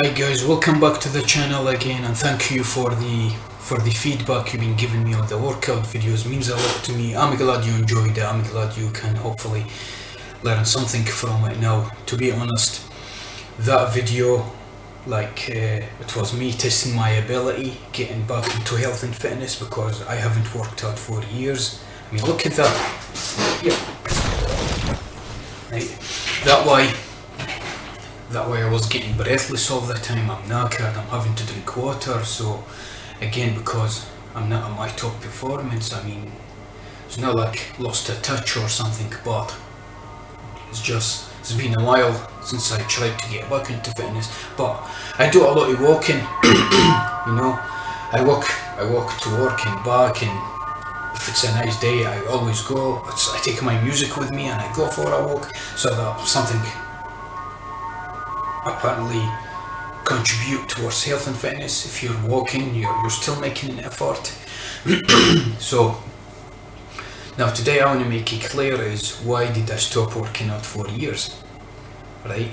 Hi guys, welcome back to the channel again, and thank you for the feedback you've been giving me on the workout videos. It means a lot to me. I'm glad you enjoyed it. I'm glad you can hopefully learn something from it. Now, to be honest, that video, it was me testing my ability, getting back into health and fitness because I haven't worked out for years. I mean, look at that. Yeah. Right. That way I was getting breathless all the time. I'm knackered, I'm having to drink water. So again, because I'm not at my top performance, I mean, it's not like lost a touch or something, but it's been a while since I tried to get back into fitness. But I do a lot of walking. You know, I walk to work and back, and if it's a nice day I always go. I take my music with me and I go for a walk, so that something apparently contribute towards health and fitness. If you're walking, you're still making an effort. So now today I want to make it clear is why did I stop working out for years, right?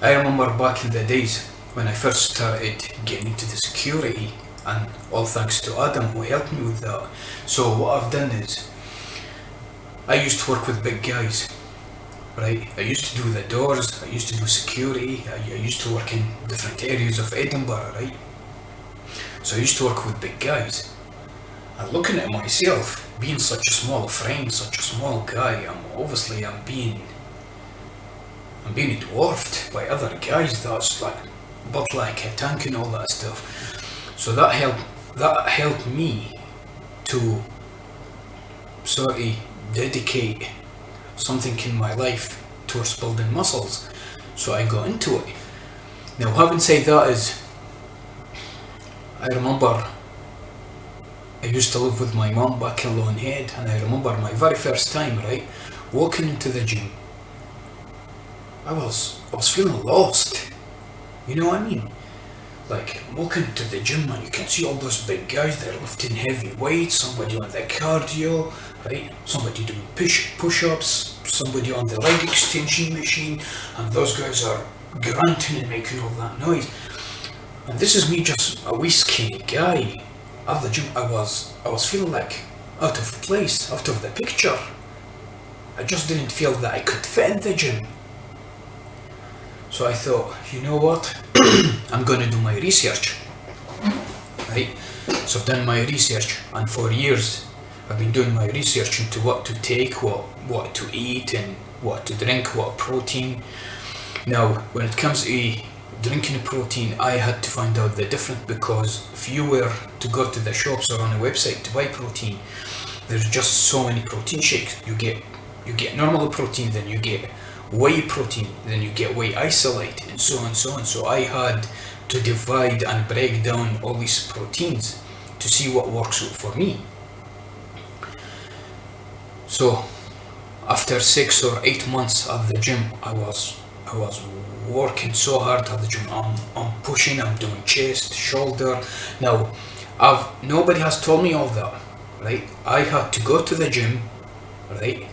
I remember back in the days when I first started getting into the security, and all thanks to Adam who helped me with that. So what I've done is I used to work with big guys, right? I used to do the doors, I used to do security, I used to work in different areas of Edinburgh, right? So I used to work with big guys. And looking at myself, being such a small frame, such a small guy, I'm being dwarfed by other guys that's like built like a tank and all that stuff. So that helped me to sort of dedicate something in my life towards building muscles. So I got into it. Now, having said that, I remember I used to live with my mum back in Lone Head, and I remember my very first time, right, walking into the gym. I was feeling lost. You know what I mean? Like, walking to the gym and you can see all those big guys, they're lifting heavy weights, somebody on the cardio, right? Somebody doing push-ups, somebody on the leg extension machine, and those guys are grunting and making all that noise. And this is me, just a wee skinny guy. At the gym, I was feeling like out of place, out of the picture. I just didn't feel that I could fit in the gym. So I thought, you know what? I'm gonna do my research, right? So I've done my research, and for years I've been doing my research into what to take, what to eat, and what to drink, what protein. Now, when it comes to drinking protein, I had to find out the difference, because if you were to go to the shops or on a website to buy protein, there's just so many protein shakes. You get normal protein, then you get whey protein, then you get whey isolate, and so on and so on. So I had to divide and break down all these proteins to see what works for me. So after 6 or 8 months at the gym, I was working so hard at the gym. I'm pushing, I'm doing chest, shoulder. Now, nobody has told me all that, right? I had to go to the gym, right,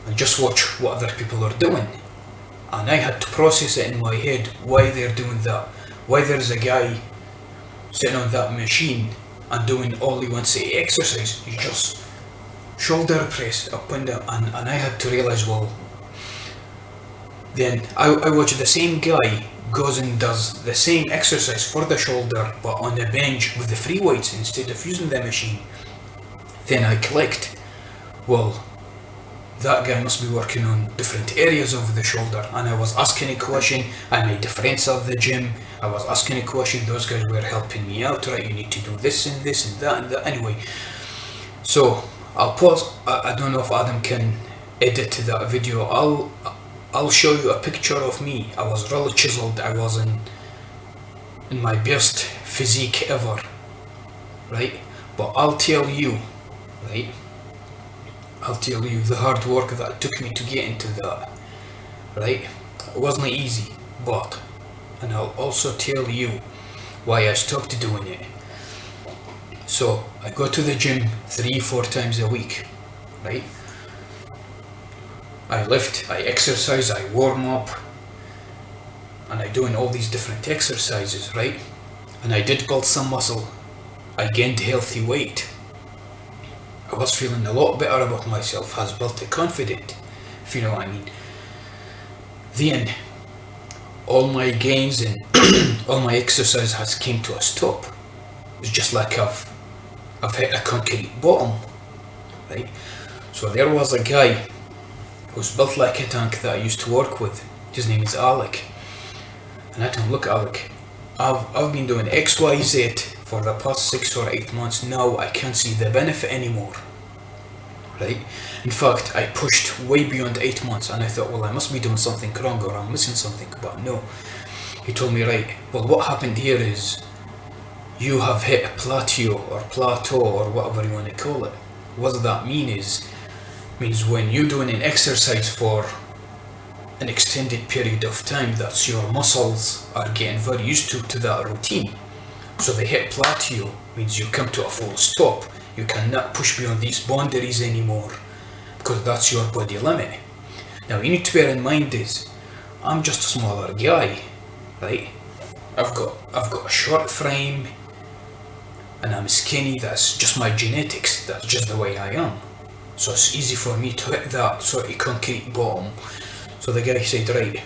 and just watch what other people are doing, and I had to process it in my head why they're doing that, why there's a guy sitting on that machine and doing all he wants to exercise. He's just shoulder press up and down, and I had to realize, well, then I watch the same guy goes and does the same exercise for the shoulder, but on a bench with the free weights instead of using the machine. Then I clicked, well, that guy must be working on different areas of the shoulder. And I was asking a question, I made a friends at the gym, I was asking a question, those guys were helping me out, right, you need to do this and this and that and that. Anyway, so I'll pause. I don't know if Adam can edit that video. I'll show you a picture of me. I was really chiseled, I was in my best physique ever, right? But I'll tell you, right, I'll tell you the hard work that it took me to get into that, right? It wasn't easy, and I'll also tell you why I stopped doing it. So I go to the gym 3-4 times a week, right? I lift, I exercise, I warm up, and I doing all these different exercises, right? And I did build some muscle. I gained healthy weight. I was feeling a lot better about myself, has built a confidence, if you know what I mean. Then all my gains and all my exercise has came to a stop. It's just like I've hit a concrete bottom, right? So there was a guy who's built like a tank that I used to work with. His name is Alec. And I told him, look Alec, I've been doing XYZ for the past 6 or 8 months. Now I can't see the benefit anymore, right? In fact, I pushed way beyond 8 months, and I thought, well, I must be doing something wrong or I'm missing something, but no. He told me, right, well, what happened here is you have hit a plateau or whatever you want to call it. What does that mean means when you're doing an exercise for an extended period of time, that's your muscles are getting very used to that routine. So they hit plateau, means you come to a full stop. You cannot push beyond these boundaries anymore, because that's your body limit. Now you need to bear in mind is, I'm just a smaller guy, right? I've got a short frame, and I'm skinny. That's just my genetics. That's just the way I am. So it's easy for me to hit that sort of concrete bottom. So the guy said, right,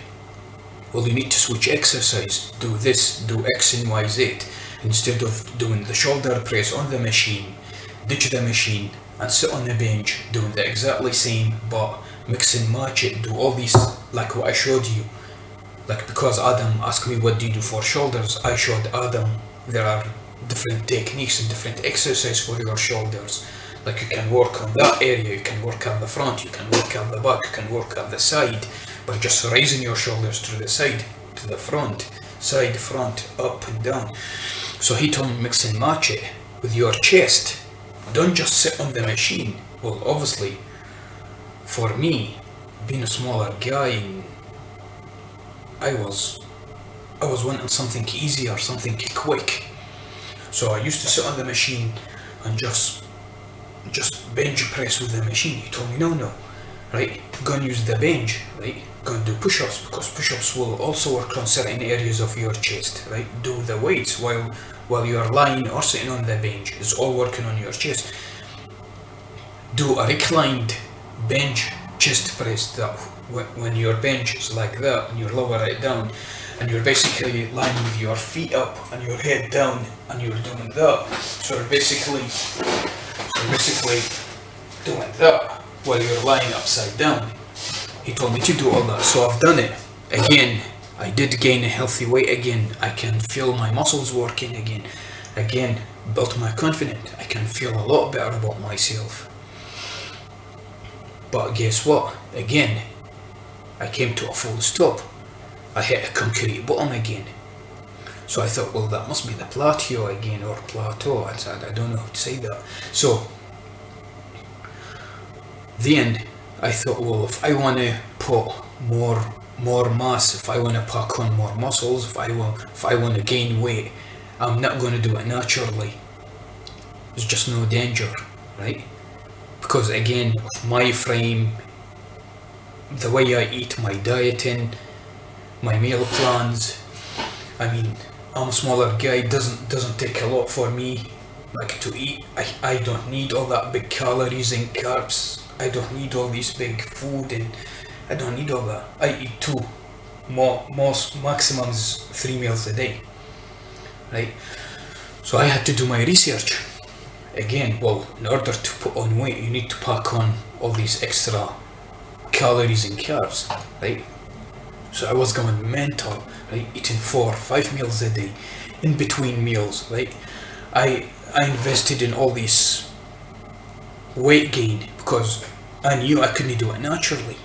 well, you need to switch exercise. Do this, do X and Y, Z. Instead of doing the shoulder press on the machine, ditch the machine and sit on the bench doing the exactly same, but mix and match it, do all these like what I showed you. Like, because Adam asked me what do you do for shoulders, I showed Adam there are different techniques and different exercises for your shoulders. Like, you can work on that area, you can work at the front, you can work at the back, you can work at the side by just raising your shoulders to the side, to the front, side, front, up and down. So he told me mix and match it with your chest. Don't just sit on the machine. Well, obviously, for me, being a smaller guy, I was wanting something easier, something quick. So I used to sit on the machine and just bench press with the machine. He told me no, right? Go and use the bench, right? Go and do push-ups, because push-ups will also work on certain areas of your chest, right? Do the weights while you're lying or sitting on the bench. It's all working on your chest. Do a reclined bench chest press, that when your bench is like that and you lower it down and you're basically lying with your feet up and your head down and you're doing that. So you're basically doing that while you're lying upside down. He told me to do all that, so I've done it. Again, I did gain a healthy weight again. I can feel my muscles working again. Again, built my confidence. I can feel a lot better about myself. But guess what? Again, I came to a full stop. I hit a concrete bottom again. So I thought, well, that must be the plateau again, or plateau. I don't know how to say that. So then I thought, well, if I want to put more mass, if I want to pack on more muscles, if I want to gain weight, I'm not going to do it naturally. There's just no danger, right? Because again, my frame, the way I eat, my dieting, my meal plans, I mean, I'm a smaller guy, doesn't take a lot for me like to eat. I don't need all that big calories and carbs. I don't need all this big food, and I don't need all that. I eat two, maximum is 3 meals a day, right? So I had to do my research. Again, well, in order to put on weight, you need to pack on all these extra calories and carbs, right? So I was going mental, right? Eating 4 or 5 meals a day, in between meals, right? I invested in all this weight gain because I knew I couldn't do it naturally.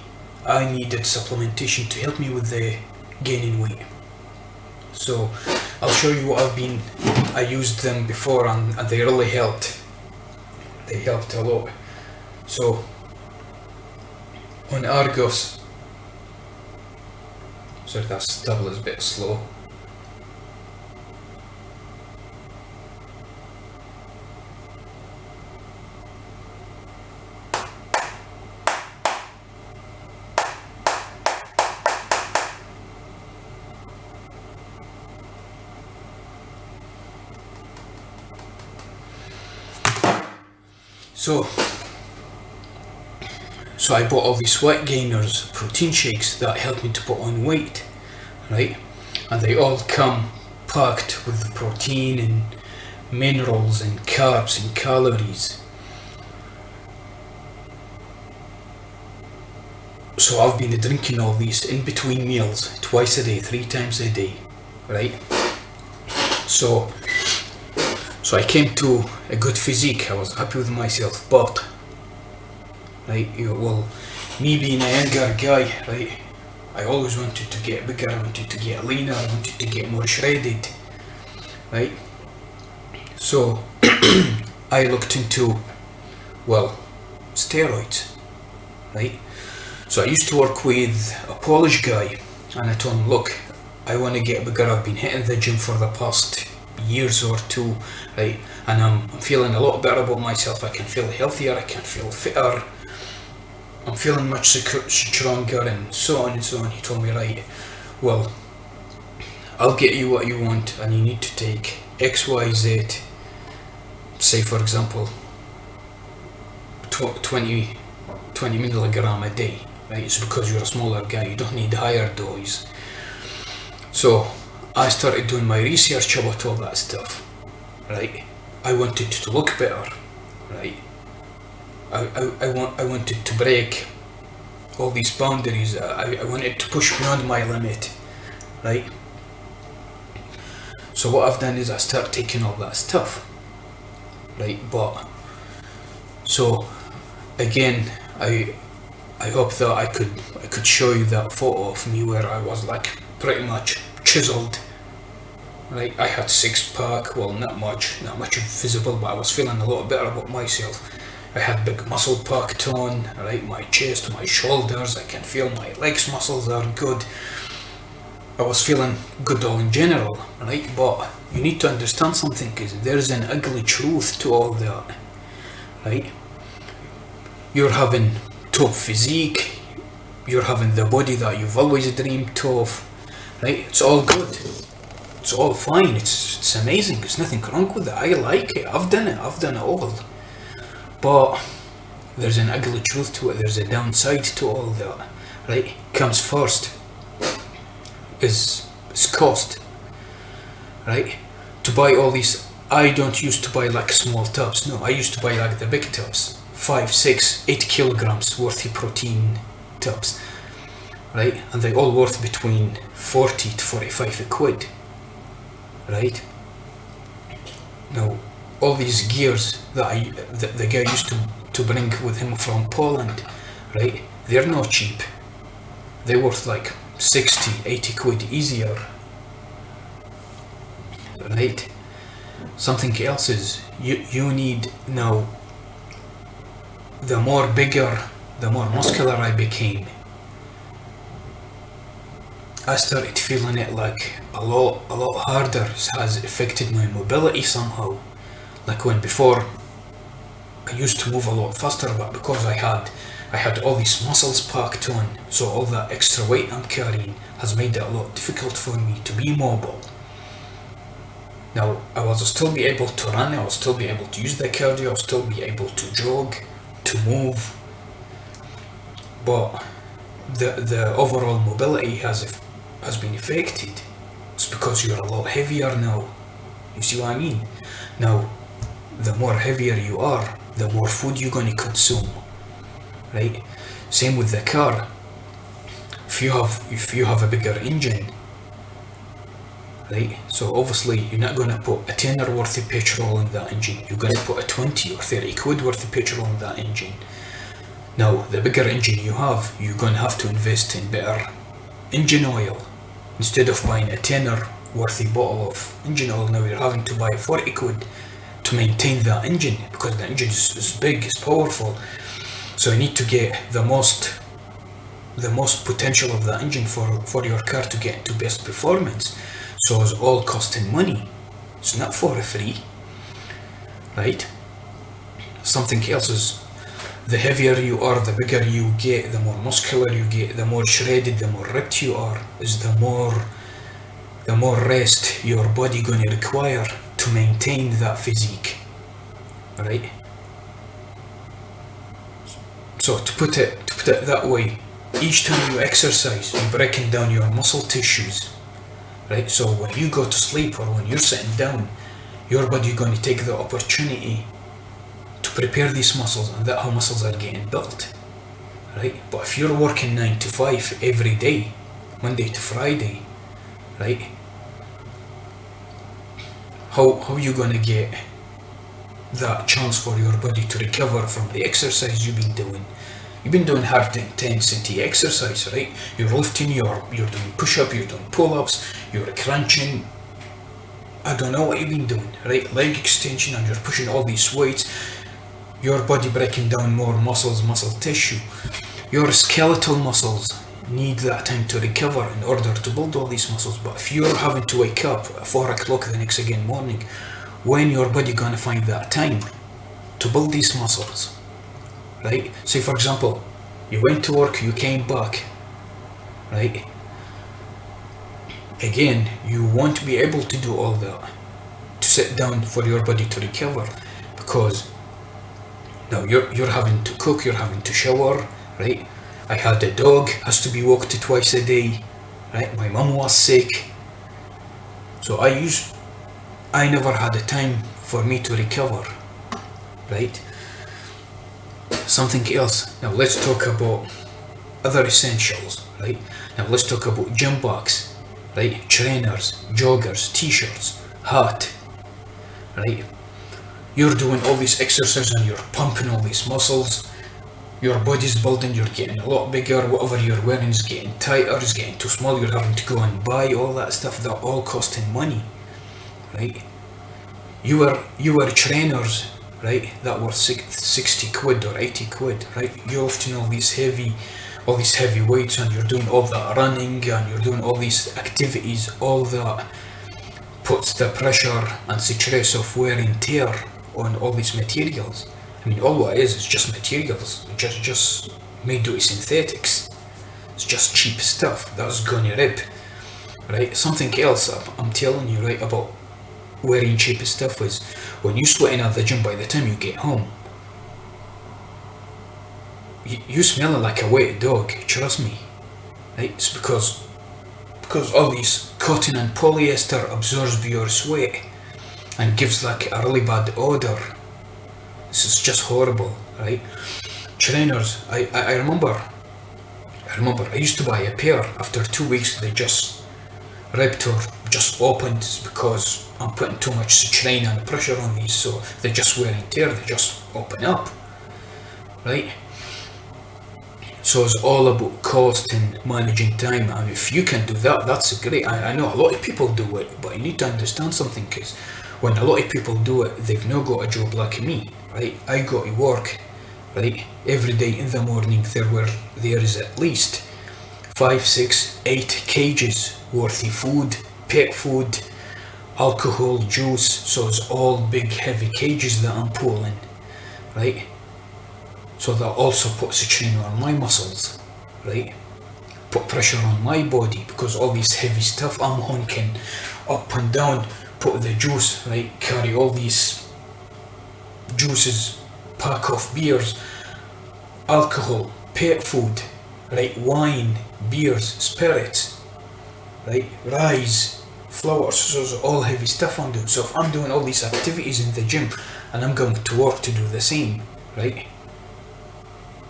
I needed supplementation to help me with the gaining weight. So I'll show you what I used them before, and they really helped. They helped a lot. So on Argos, sorry, that stubble is a bit slow. So I bought all these sweat gainers, protein shakes that help me to put on weight, right? And they all come packed with the protein and minerals and carbs and calories. So I've been drinking all these in between meals, twice a day, 3 times a day, right? So I came to a good physique. I was happy with myself, but right, me being a younger guy, right, I always wanted to get bigger, I wanted to get leaner, I wanted to get more shredded, right? So I looked into, steroids, right? So I used to work with a Polish guy, and I told him, look, I want to get bigger. I've been hitting the gym for the past years or 2, right? And I'm feeling a lot better about myself. I can feel healthier, I can feel fitter, I'm feeling much stronger, and so on and so on. He told me, right, well, I'll get you what you want, and you need to take X, Y, Z, say for example, 20 milligram a day, right? It's because you're a smaller guy, you don't need higher dose. So I started doing my research about all that stuff, right? I wanted to look better, right? I wanted to break all these boundaries. I wanted to push beyond my limit, right? So what I've done is I start taking all that stuff, right? But so again, I hope that I could show you that photo of me where I was like pretty much chiseled, right? I had 6-pack, well, not much visible, but I was feeling a lot better about myself. I had big muscle packed on, right? My chest, my shoulders, I can feel my legs muscles are good. I was feeling good all in general, right? But you need to understand something, because there's an ugly truth to all that, right? You're having top physique, you're having the body that you've always dreamed of, right? It's all good, it's all fine, it's amazing, there's nothing wrong with it. I like it, I've done it all. But there's an ugly truth to it, there's a downside to all that, right? Comes first is cost, right? To buy all these, I don't used to buy like small tubs, no, I used to buy like the big tubs, 5, 6, 8 kilograms worth of protein tubs, right? And they all worth between 40 to 45 quid, right? Now, all these gears that the guy used to bring with him from Poland, right? They're not cheap. They're worth like 60, 80 quid easier, right? Something else is, you need now, the more bigger, the more muscular I became, I started feeling it like a lot harder. It has affected my mobility somehow. Like when before, I used to move a lot faster, but because I had all these muscles packed on, so all that extra weight I'm carrying has made it a lot difficult for me to be mobile. Now, I will still be able to run, I will still be able to use the cardio, I will still be able to jog, to move, but the overall mobility has been affected. It's because you're a lot heavier now. You see what I mean? Now, the more heavier you are, the more food you're going to consume, right? Same with the car. If you have a bigger engine, right? So obviously you're not going to put a tenner worth of petrol in that engine. You're going to put a 20 or 30 quid worth of petrol in that engine. Now, the bigger engine you have, you're going to have to invest in better engine oil. Instead of buying a tenner worth of bottle of engine oil, now you're having to buy 40 quid to maintain that engine, because the engine is big, it's powerful. So you need to get the most potential of the engine for your car to get to best performance. So it's all costing money. It's not for free, right? Something else is, the heavier you are, the bigger you get, the more muscular you get, the more shredded, the more ripped you are, is the more rest your body gonna require to maintain that physique, right? So to put it that way, each time you exercise, you're breaking down your muscle tissues, right? So when you go to sleep or when you're sitting down, your body going to take the opportunity to prepare these muscles, and that's how muscles are getting built, right? But if you're working 9 to 5 every day, Monday to Friday, right? How are you going to get that chance for your body to recover from the exercise you've been doing? You've been doing hard intensity exercise, right? You're lifting, you're doing push-up, you're doing pull-ups, you're crunching. I don't know what you've been doing, right? Leg extension, and you're pushing all these weights. Your body breaking down more muscles, muscle tissue. Your skeletal muscles need that time to recover in order to build all these muscles. But if you're having to wake up at 4 o'clock the next again morning, when your body gonna find that time to build these muscles, right? Say for example, you went to work, you came back, right? Again, you won't be able to do all that, to sit down for your body to recover, because now you're having to cook, you're having to shower, right? I had a dog, has to be walked twice a day, right? My mum was sick, so I never had a time for me to recover, right? Something else. Now let's talk about other essentials, right? Now let's talk about gym bags, right? Trainers, joggers, t-shirts, hat, right? You're doing all this exercise and you're pumping all these muscles. Your body's building, you're getting a lot bigger. Whatever you're wearing is getting tighter, is getting too small. You're having to go and buy all that stuff. That all costing money, right? You were trainers, right? That were 60 quid or 80 quid, right? You're lifting all these heavy weights, and you're doing all that running, and you're doing all these activities. All that puts the pressure and stress of wear and tear on all these materials. I mean, all it is just materials, just made out of synthetics. It's just cheap stuff that's gonna rip, right? Something else I'm telling you, right, about wearing cheap stuff is when you sweating at the gym, by the time you get home, you smelling like a wet dog, trust me, right? It's because all these cotton and polyester absorbs your sweat and gives like a really bad odor. This is just horrible, right? Trainers, I remember I used to buy a pair. After 2 weeks they just ripped or just opened. It's because I'm putting too much strain and pressure on these, so they just wear and tear, they just open up, right? So it's all about cost and managing time, and if you can do that, that's great. I know a lot of people do it, but you need to understand something, because when a lot of people do it, they've not got a job like me, right? I go to work, right? Every day in the morning there is at least 5, 6, 8 cages worth of food, pet food, alcohol, juice. So it's all big heavy cages that I'm pulling, right? So that also puts a strain on my muscles, right? Put pressure on my body, because all this heavy stuff I'm honking up and down, put the juice, right? Carry all these juices, pack of beers, alcohol, pet food, right? Wine, beers, spirits, right? Rice, flour. So it's all heavy stuff I'm doing. So if I'm doing all these activities in the gym and I'm going to work to do the same, right?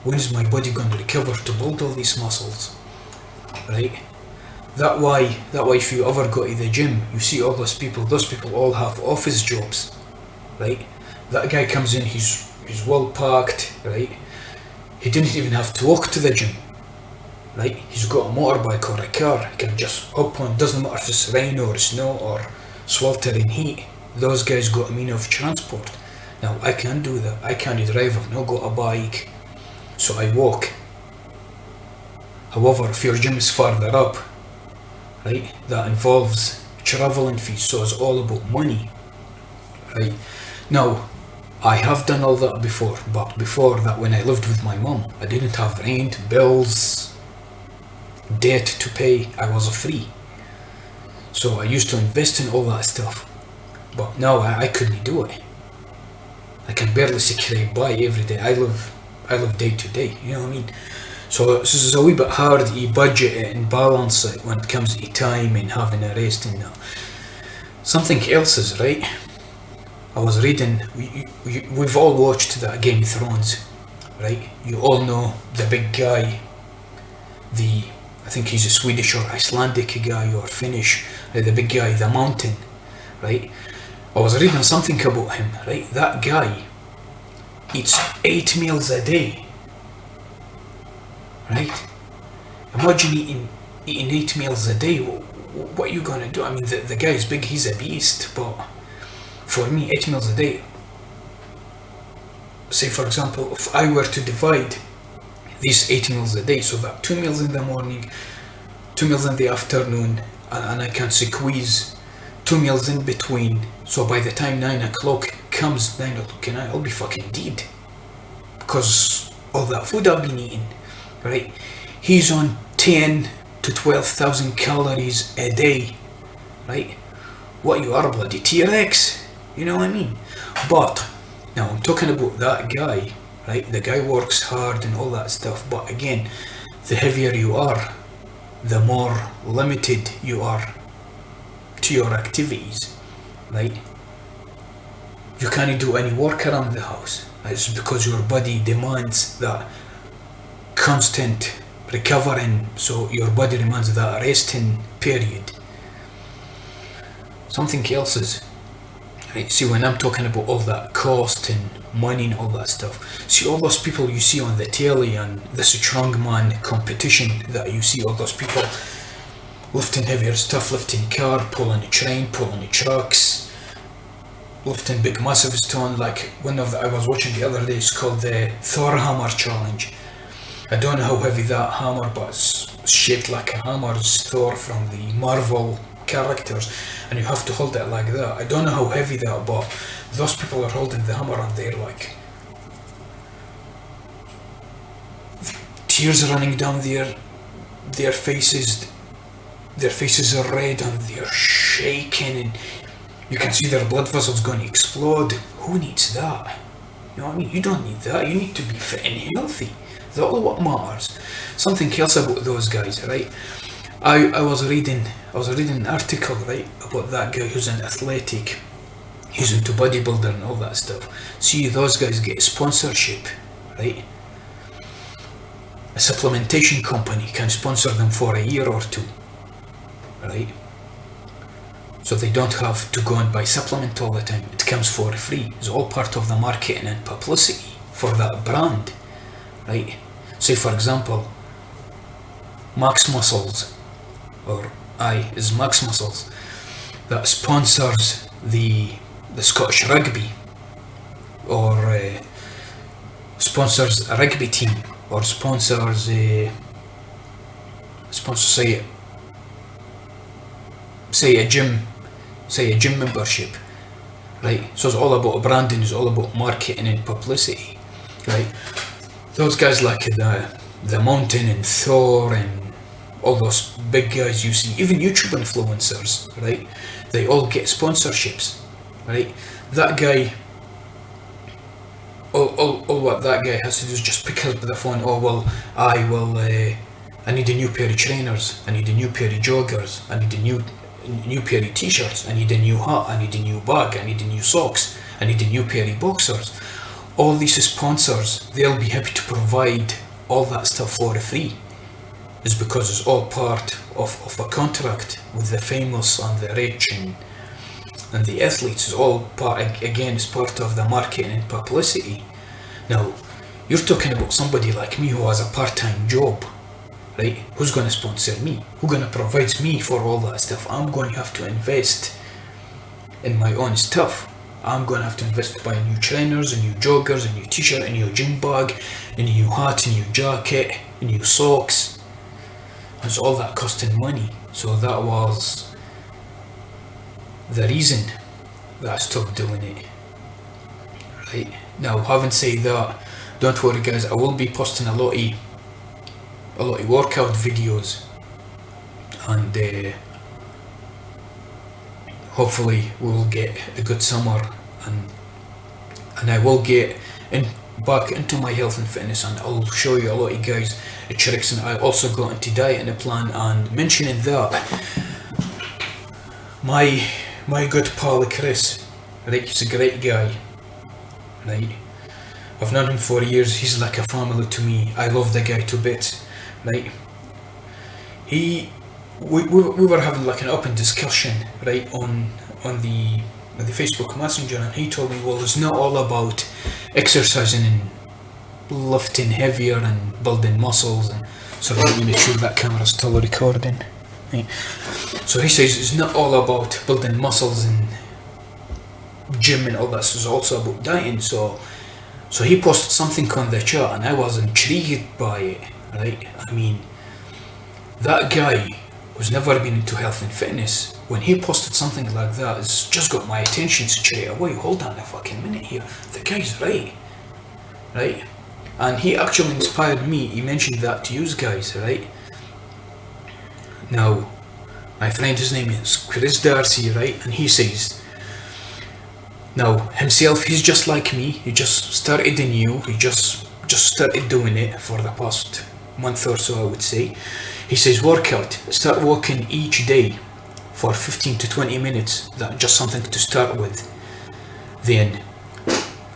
When is my body going to recover to build all these muscles, right? That why if you ever go to the gym, you see all those people all have office jobs, right? That guy comes in, he's well packed, right? He didn't even have to walk to the gym, right? He's got a motorbike or a car, he can just hop on, doesn't matter if it's rain or snow or sweltering heat. Those guys got a means of transport. Now I can't do that. I can't drive, I've not got a bike, so I walk. However, if your gym is farther up, right, that involves traveling fees, so it's all about money, right? Now, I have done all that before, but before that, when I lived with my mom, I didn't have rent, bills, debt to pay. I was free, so I used to invest in all that stuff, but now I couldn't do it. I can barely scrape by every day. I live I live day to day, you know what I mean? So this is a wee bit hard to budget it and balance it when it comes to time and having a rest and that. Something else is, right? I was reading, we've all watched that Game of Thrones, right? You all know the big guy, I think he's a Swedish or Icelandic guy or Finnish, the big guy, the Mountain, right? I was reading something about him, right? That guy eats 8 meals a day, right? Imagine eating 8 meals a day. What are you gonna do? I mean, the guy's big, he's a beast, but for me, 8 meals a day, say for example, if I were to divide these 8 meals a day, so that 2 meals in the morning, 2 meals in the afternoon, and I can squeeze 2 meals in between, so by the time 9 o'clock comes, 9 o'clock at night, I'll be fucking dead, because all that food I've been eating, right? He's on 10 to 12,000 calories a day, right? What, you are, a bloody T-Rex, you know what I mean? But now I'm talking about that guy, right? The guy works hard and all that stuff, but again, the heavier you are, the more limited you are to your activities, right? You can't do any work around the house. It's because your body demands that constant recovering, so your body demands that resting period. Something else is, right? See, when I'm talking about all that cost and money and all that stuff, see all those people you see on the telly and the strongman competition that you see, all those people lifting heavier stuff, lifting car, pulling a train, pulling trucks, lifting big massive stone. Like one of I was watching the other day, it's called the Thor Hammer Challenge. I don't know how heavy that hammer, but it's shaped like a hammer. It's Thor from the Marvel characters, and you have to hold it like that. I don't know how heavy that, but those people are holding the hammer and they're like tears running down their faces. Their faces are red and they're shaking, and you can see their blood vessels going to explode. Who needs that? You know what I mean? You don't need that. You need to be fit and healthy. That's all what matters. Something else about those guys, right? I was reading an article, right, about that guy who's an athletic. He's into bodybuilding and all that stuff. See, those guys get sponsorship, right? A supplementation company can sponsor them for a year or two, right? So they don't have to go and buy supplement all the time. It comes for free. It's all part of the marketing and publicity for that brand, right? Say for example, Max Muscles, or is Max Muscles, that sponsors the Scottish rugby, or sponsors a rugby team, or sponsors say a gym membership, right? So it's all about branding, it's all about marketing and publicity, right? Those guys like the Mountain and Thor and all those big guys you see, even YouTube influencers, right? They all get sponsorships, right? That guy, all what that guy has to do is just pick up the phone. Oh well, I need a new pair of trainers, I need a new pair of joggers, I need a new pair of t-shirts, I need a new hat, I need a new bag, I need a new socks, I need a new pair of boxers. All these sponsors, they'll be happy to provide all that stuff for free. It's because it's all part of a contract with the famous and the rich and the athletes. It's all part, again, it's part of the marketing and publicity. Now, you're talking about somebody like me who has a part-time job, right? Who's going to sponsor me? Who's going to provide me for all that stuff? I'm going to have to invest in my own stuff. I'm going to have to invest to buy new trainers, and new joggers, a new t-shirt, a new gym bag, a new hat, a new jacket, a new socks. It's all that costing money. So that was the reason that I stopped doing it. Right? Now, having said that, don't worry guys, I will be posting a lot of workout videos, and hopefully we'll get a good summer, and I will get back into my health and fitness, and I'll show you a lot of guys tricks, and I also got into diet and a plan. And mentioning that, my good pal Chris, right, he's a great guy, right? I've known him for years. He's like a family to me. I love the guy to bits, right? We were having like an open discussion, right, on the Facebook Messenger, and he told me, well, it's not all about exercising and lifting heavier and building muscles. And so let me make sure that camera's still recording. Right. So he says it's not all about building muscles and gym and all that. It's also about dieting. So he posted something on the chat, and I was intrigued by it. Right. I mean, that guy who's never been into health and fitness, when he posted something like that, it's just got my attention straight away. Hold on a fucking minute here. The guy's right. Right? And he actually inspired me. He mentioned that to you guys, right? Now, my friend, his name is Chris Darcy, right? And he says, now, himself, he's just like me. He just started anew. He just started doing it for the past month or so, I would say. He says, workout. Start walking each day for 15 to 20 minutes. That's just something to start with. Then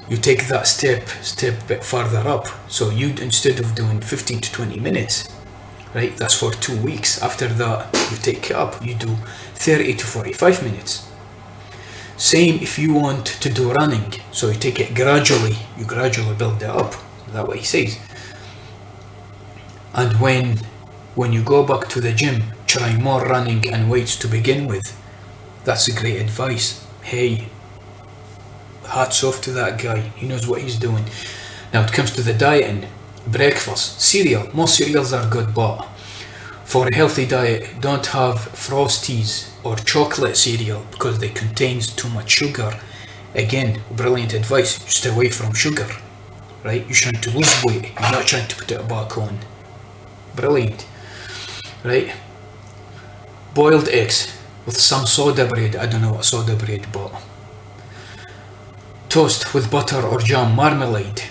you take that step a bit further up. So instead of doing 15 to 20 minutes, right, that's for 2 weeks. After that, you take it up. You do 30 to 45 minutes. Same if you want to do running. So you take it gradually. You gradually build it up. That's what he says. And when you go back to the gym, try more running and weights to begin with. That's a great advice. Hey, hats off to that guy. He knows what he's doing. Now it comes to the dieting. Breakfast, cereal. Most cereals are good, but for a healthy diet, don't have Frosties or chocolate cereal because they contains too much sugar. Again, brilliant advice. Stay away from sugar. Right? You're trying to lose weight. You're not trying to put it back on. Brilliant. Right? Boiled eggs with some soda bread. I don't know what soda bread, but toast with butter or jam, marmalade,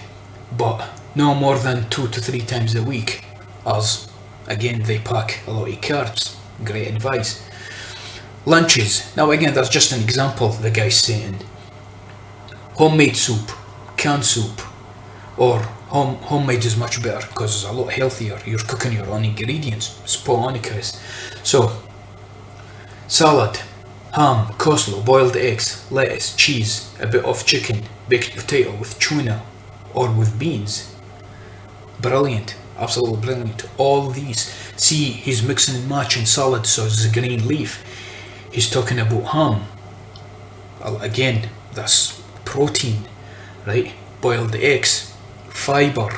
but no more than 2 to 3 times a week, as again they pack a lot of carbs. Great advice. Lunches. Now again, that's just an example the guy's saying. Homemade soup, canned soup, or homemade is much better because it's a lot healthier. You're cooking your own ingredients. Spot on, Chris. So, salad, ham, coleslaw, boiled eggs, lettuce, cheese, a bit of chicken, baked potato with tuna or with beans. Brilliant. Absolutely brilliant. All these. See, he's mixing and matching salad, so it's a green leaf. He's talking about ham. Well, again, that's protein, right? Boiled eggs. Fiber,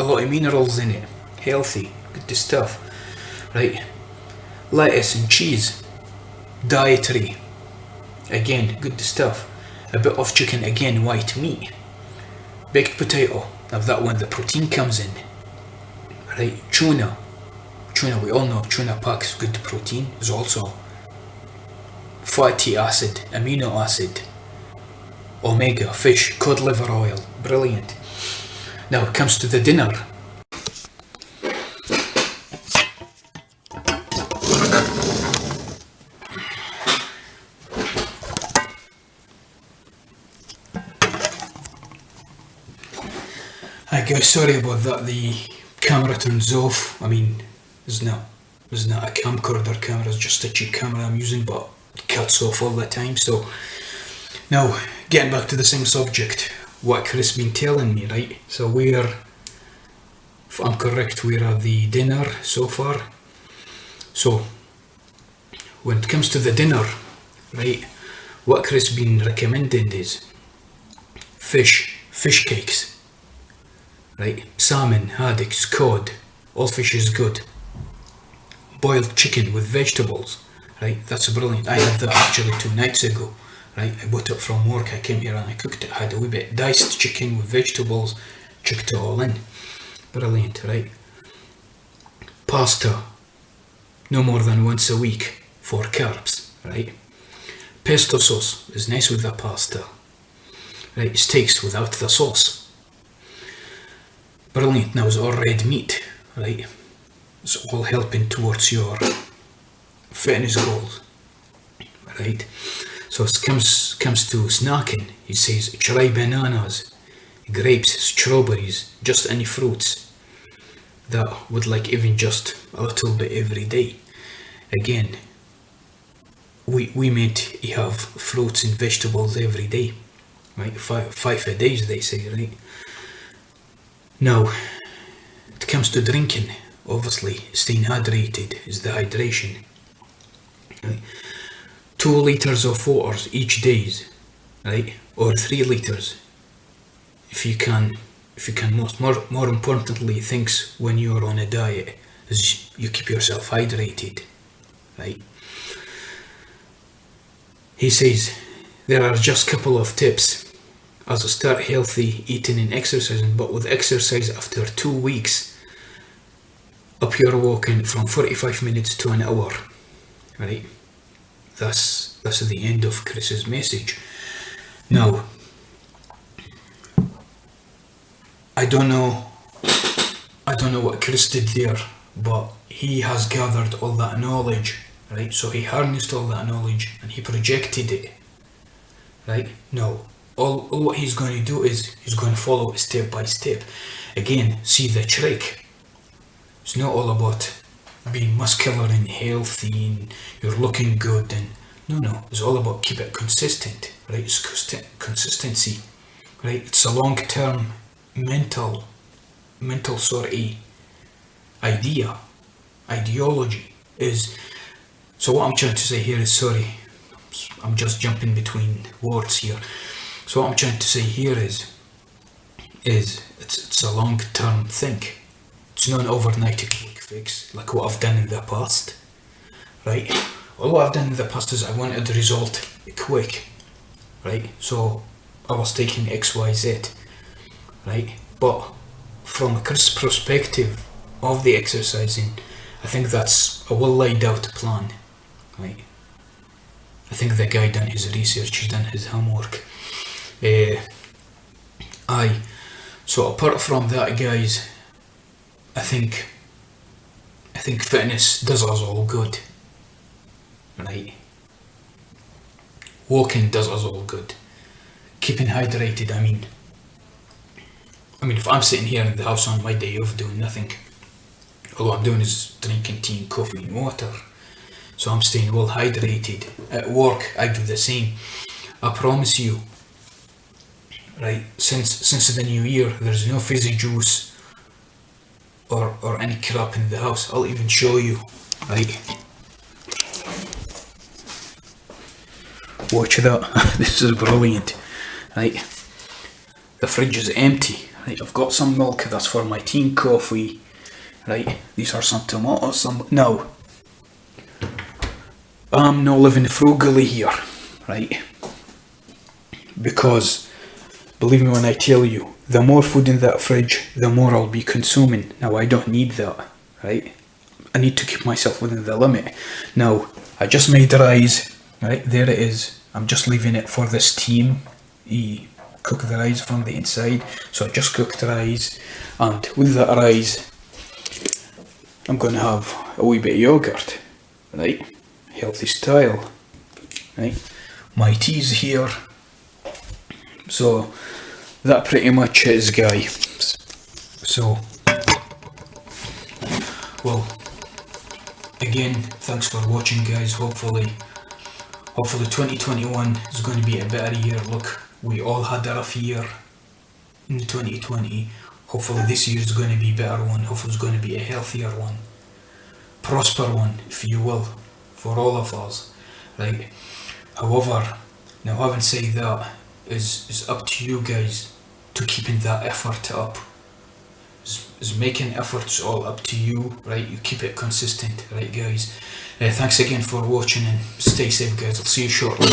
a lot of minerals in it, healthy, good stuff, right? Lettuce and cheese, dietary, again, good stuff. A bit of chicken, again, white meat. Baked potato, now that one the protein comes in, right? Tuna, we all know tuna packs good protein. Is also fatty acid, amino acid, omega, fish, cod liver oil. Brilliant. Now it comes to the dinner. Hi guys, sorry about that. The camera turns off. I mean, it's not a camcorder camera, it's just a cheap camera I'm using, but it cuts off all the time. So now, getting back to the same subject, what Chris been telling me, right? So if I'm correct, we're at the dinner so far. So, when it comes to the dinner, right, what Chris been recommending is fish cakes, right? Salmon, haddocks, cod, all fish is good. Boiled chicken with vegetables, right? That's brilliant. I had that actually 2 nights ago. Right, I bought it from work, I came here and I cooked it. I had a wee bit diced chicken with vegetables, chucked it all in. Brilliant, right? Pasta, no more than once a week for carbs, right? Pesto sauce is nice with the pasta. right? Steaks without the sauce. Brilliant. Now it's all red meat, right? It's all helping towards your fitness goals, right? So it comes to snacking. He says try bananas, grapes, strawberries, just any fruits that would like even just a little bit every day. Again, we meant to have fruits and vegetables every day, right? Five a day, they say, right? Now, it comes to drinking. Obviously, staying hydrated is the hydration. Right? 2 liters of water each day, right? Or 3 liters, if you can. More importantly, things when you're on a diet is you keep yourself hydrated, right? He says there are just a couple of tips as to start healthy eating and exercising, but with exercise after 2 weeks, up you're walking from 45 minutes to an hour, right? That's the end of Chris's message. Now, I don't know what Chris did there, but he has gathered all that knowledge, right? So he harnessed all that knowledge and he projected it, right? Now, all what he's going to do is he's going to follow it step by step. Again, see the trick. It's not all about being muscular and healthy and you're looking good and no. It's all about keep it consistent, right? It's consistency, right? It's a long-term mental sort of ideology is. So what I'm trying to say here is, sorry, I'm just jumping between words here. So what I'm trying to say here is it's a long-term thing. It's not an overnight quick fix like what I've done in the past, right? All what I've done in the past is I wanted the result quick, right? So I was taking XYZ, right? But from a Chris perspective of the exercising, I think that's a well laid out plan, right? I think the guy done his research, he's done his homework. So apart from that, guys, I think fitness does us all good, right? Walking does us all good. Keeping hydrated, I mean if I'm sitting here in the house on my day off doing nothing, all I'm doing is drinking tea and coffee and water, so I'm staying well hydrated. At work, I do the same. I promise you, right, since the new year, there's no fizzy juice or any crap in the house. I'll even show you, right? Watch that. This is brilliant, right? The fridge is empty, right? I've got some milk, that's for my tea and coffee, right? These are some tomatoes, now, I'm not living frugally here, right? Because, believe me when I tell you, the more food in that fridge, the more I'll be consuming. Now, I don't need that, right? I need to keep myself within the limit. Now, I just made rice, right? There it is. I'm just leaving it for the steam. Cook the rice from the inside. So I just cooked rice, and with that rice, I'm going to have a wee bit of yogurt, right? Healthy style, right? My tea's here. So that pretty much is, guys. So, well, again, thanks for watching, guys. Hopefully 2021 is going to be a better year. Look, we all had a rough year in 2020. Hopefully this year is going to be a better one. Hopefully it's going to be a healthier one, prosper one, if you will, for all of us, right? However, now having said that, is up to you guys to keeping that effort up. Is making efforts all up to you, right? You keep it consistent, right, guys? Thanks again for watching and stay safe, guys. I'll see you shortly.